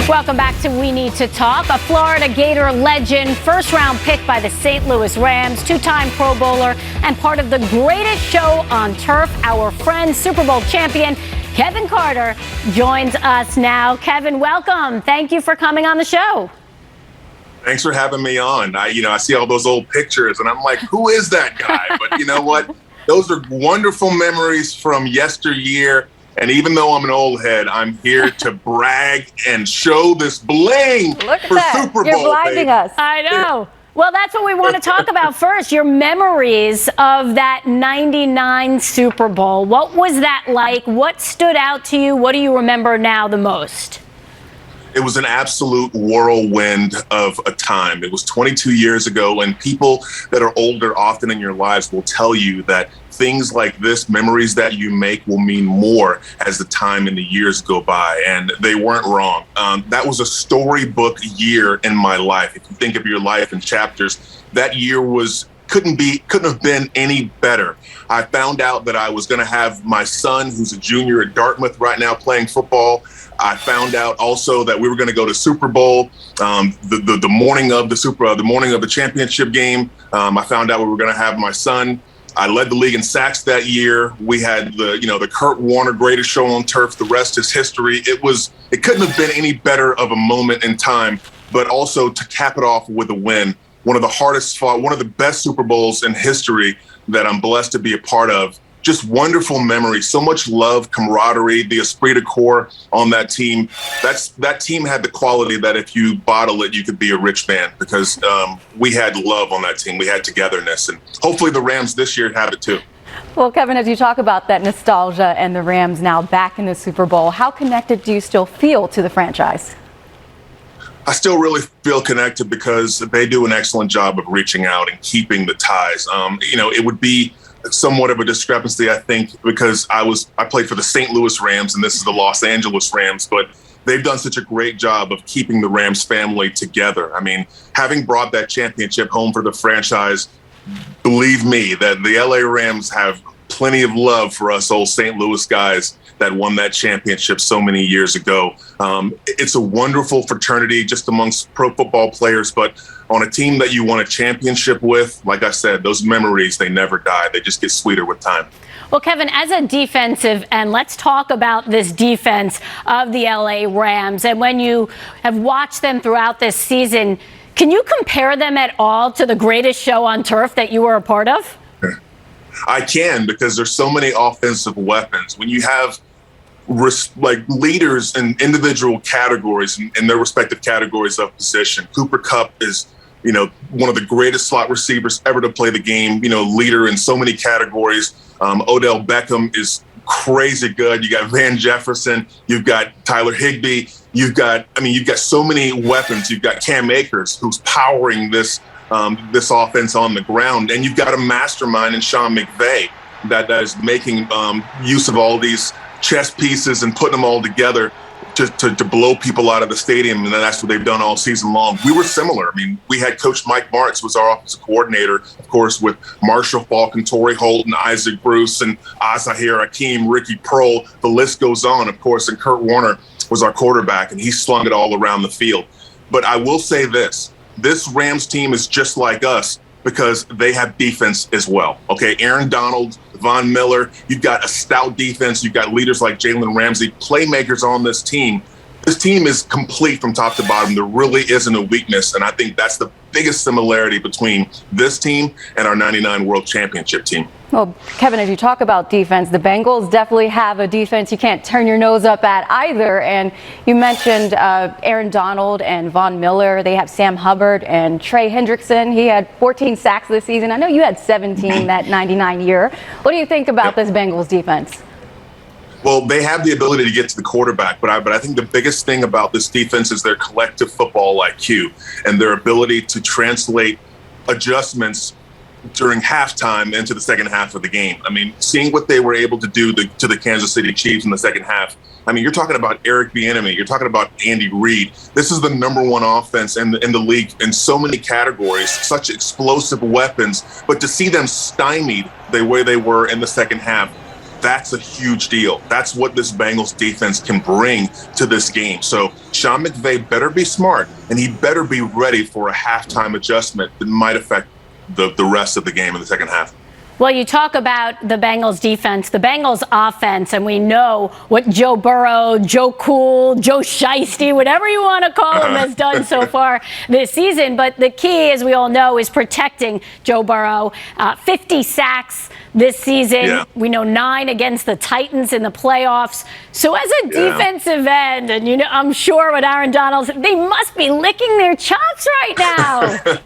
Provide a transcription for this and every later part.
Welcome back to We Need to Talk. A Florida Gator legend, first-round pick by the St. Louis Rams, two-time Pro Bowler, and part of the greatest show on turf. Our friend, Super Bowl champion, Kevin Carter, joins us now. Kevin, welcome. Thank you for coming on the show. Thanks for having me on. I see all those old pictures, and I'm like, who is that guy? But you know what? Those are wonderful memories from yesteryear. And even though I'm an old head, I'm here to brag and show this bling Look at for that. Super Bowl. You're blinding us. I know. Well, that's what we want to talk about first, your memories of that 99 Super Bowl. What was that like? What stood out to you? What do you remember now the most? It was an absolute whirlwind of a time. It was 22 years ago, and people that are older often in your lives will tell you that things like this, memories that you make, will mean more as the time and the years go by, and they weren't wrong. That was a storybook year in my life. If you think of your life in chapters, that year couldn't have been any better. I found out that I was going to have my son, who's a junior at Dartmouth right now, playing football. I found out also that we were going to go to Super Bowl the morning of the morning of the championship game. I found out we were going to have my son. I led the league in sacks that year. We had the Kurt Warner greatest show on turf. The rest is history. It couldn't have been any better of a moment in time, but also to cap it off with a win. One of the hardest fought, one of the best Super Bowls in history that I'm blessed to be a part of. Just wonderful memories, so much love, camaraderie, the esprit de corps on that team. That team had the quality that if you bottle it, you could be a rich man, because we had love on that team. We had togetherness, and hopefully the Rams this year have it too. Well, Kevin, as you talk about that nostalgia and the Rams now back in the Super Bowl, how connected do you still feel to the franchise? I still really feel connected because they do an excellent job of reaching out and keeping the ties. It would be somewhat of a discrepancy, I think, because I played for the St. Louis Rams and this is the Los Angeles Rams, but they've done such a great job of keeping the Rams family together. I mean, having brought that championship home for the franchise, believe me that the LA Rams have plenty of love for us old St. Louis guys that won that championship so many years ago. It's a wonderful fraternity just amongst pro football players, but on a team that you won a championship with, like I said, those memories, they never die. They just get sweeter with time. Well, Kevin, as a defensive end, let's talk about this defense of the LA Rams. And when you have watched them throughout this season, can you compare them at all to the greatest show on turf that you were a part of? I can, because there's so many offensive weapons. When you have leaders in individual categories in their respective categories of position, Cooper Kupp is one of the greatest slot receivers ever to play the game, leader in so many categories. Odell Beckham is crazy good. You got Van Jefferson, you've got Tyler Higbee, you've got so many weapons. You've got Cam Akers, who's powering this offense on the ground. And you've got a mastermind in Sean McVay that is making use of all these chess pieces and putting them all together to blow people out of the stadium, and that's what they've done all season long. We were similar. I mean, we had Coach Mike Martz, who was our offensive coordinator, of course, with Marshall Faulk and Torrey Holton, Isaac Bruce, and Azahir Hakeem, Ricky Prohl. The list goes on, of course, and Kurt Warner was our quarterback, and he slung it all around the field. But I will say this Rams team is just like us because they have defense as well. Okay, Aaron Donald, Von Miller, you've got a stout defense. You've got leaders like Jalen Ramsey, playmakers on this team. This team is complete from top to bottom. There really isn't a weakness, and I think that's the biggest similarity between this team and our 99 World Championship team. Well, Kevin, as you talk about defense, the Bengals definitely have a defense you can't turn your nose up at either. And you mentioned Aaron Donald and Von Miller. They have Sam Hubbard and Trey Hendrickson. He had 14 sacks this season. I know you had 17 that 99 year. What do you think about this Bengals defense? Well, they have the ability to get to the quarterback, but I think the biggest thing about this defense is their collective football IQ and their ability to translate adjustments during halftime into the second half of the game. I mean, seeing what they were able to do to the Kansas City Chiefs in the second half. I mean, you're talking about Eric Bieniemy. You're talking about Andy Reid. This is the number one offense in the league in so many categories, such explosive weapons. But to see them stymied the way they were in the second half, that's a huge deal. That's what this Bengals defense can bring to this game. So Sean McVay better be smart, and he better be ready for a halftime adjustment that might affect the rest of the game in the second half. Well, you talk about the Bengals defense, the Bengals offense, and we know what Joe Burrow, Joe Cool, Joe Shiesty, whatever you want to call him, has done so far this season. But the key, as we all know, is protecting Joe Burrow. 50 sacks this season. Yeah. We know 9 against the Titans in the playoffs. So as a defensive end, and I'm sure with Aaron Donald, they must be licking their chops right now.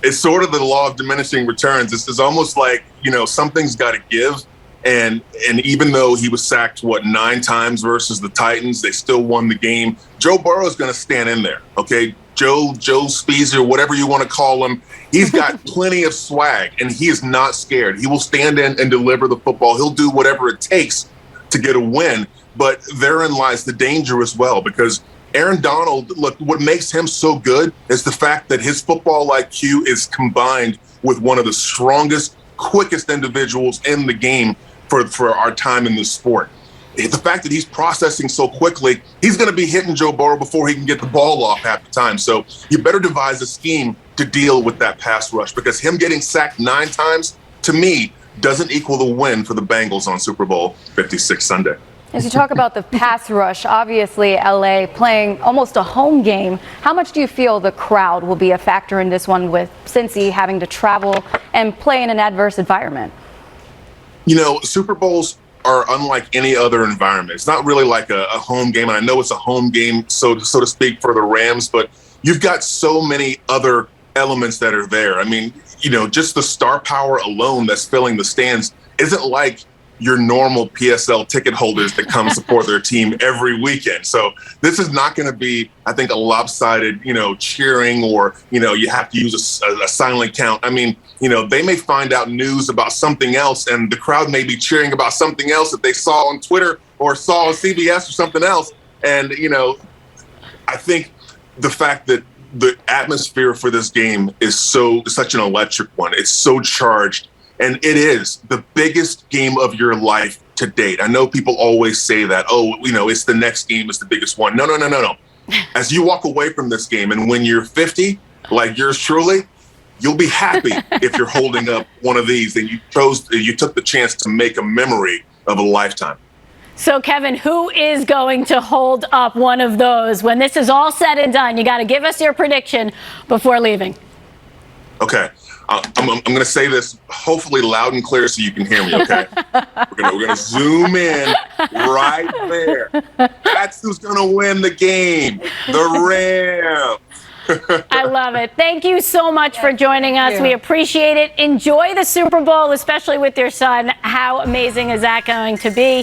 It's sort of the law of diminishing returns. It's almost like, something's got to give. And even though he was sacked, 9 times versus the Titans, they still won the game. Joe Burrow is going to stand in there, okay? Joe Speezer, whatever you want to call him, he's got plenty of swag, and he is not scared. He will stand in and deliver the football. He'll do whatever it takes to get a win. But therein lies the danger as well, because Aaron Donald, look, what makes him so good is the fact that his football IQ is combined with one of the strongest, quickest individuals in the game for our time in this sport. The fact that he's processing so quickly, he's going to be hitting Joe Burrow before he can get the ball off half the time. So you better devise a scheme to deal with that pass rush, because him getting sacked 9 times, to me, doesn't equal the win for the Bengals on Super Bowl 56 Sunday. As you talk about the pass rush, obviously LA playing almost a home game. How much do you feel the crowd will be a factor in this one, with Cincy having to travel and play in an adverse environment? Super Bowls are unlike any other environment. It's not really like a home game, and I know it's a home game, so to speak, for the Rams, but you've got so many other elements that are there. I mean, just the star power alone that's filling the stands isn't like your normal PSL ticket holders that come support their team every weekend. So this is not going to be, I think, a lopsided, cheering, or, you have to use a silent count. I mean, they may find out news about something else, and the crowd may be cheering about something else that they saw on Twitter or saw on CBS or something else. And, I think the fact that the atmosphere for this game is such an electric one. It's so charged. And it is the biggest game of your life to date. I know people always say that, it's the next game is the biggest one. No. As you walk away from this game, and when you're 50, like yours truly, you'll be happy if you're holding up one of these and you took the chance to make a memory of a lifetime. So, Kevin, who is going to hold up one of those when this is all said and done? You got to give us your prediction before leaving. Okay. I'm going to say this hopefully loud and clear so you can hear me, okay? We're going to zoom in right there. That's who's going to win the game, the Rams. I love it. Thank you so much for joining us. We appreciate it. Enjoy the Super Bowl, especially with your son. How amazing is that going to be?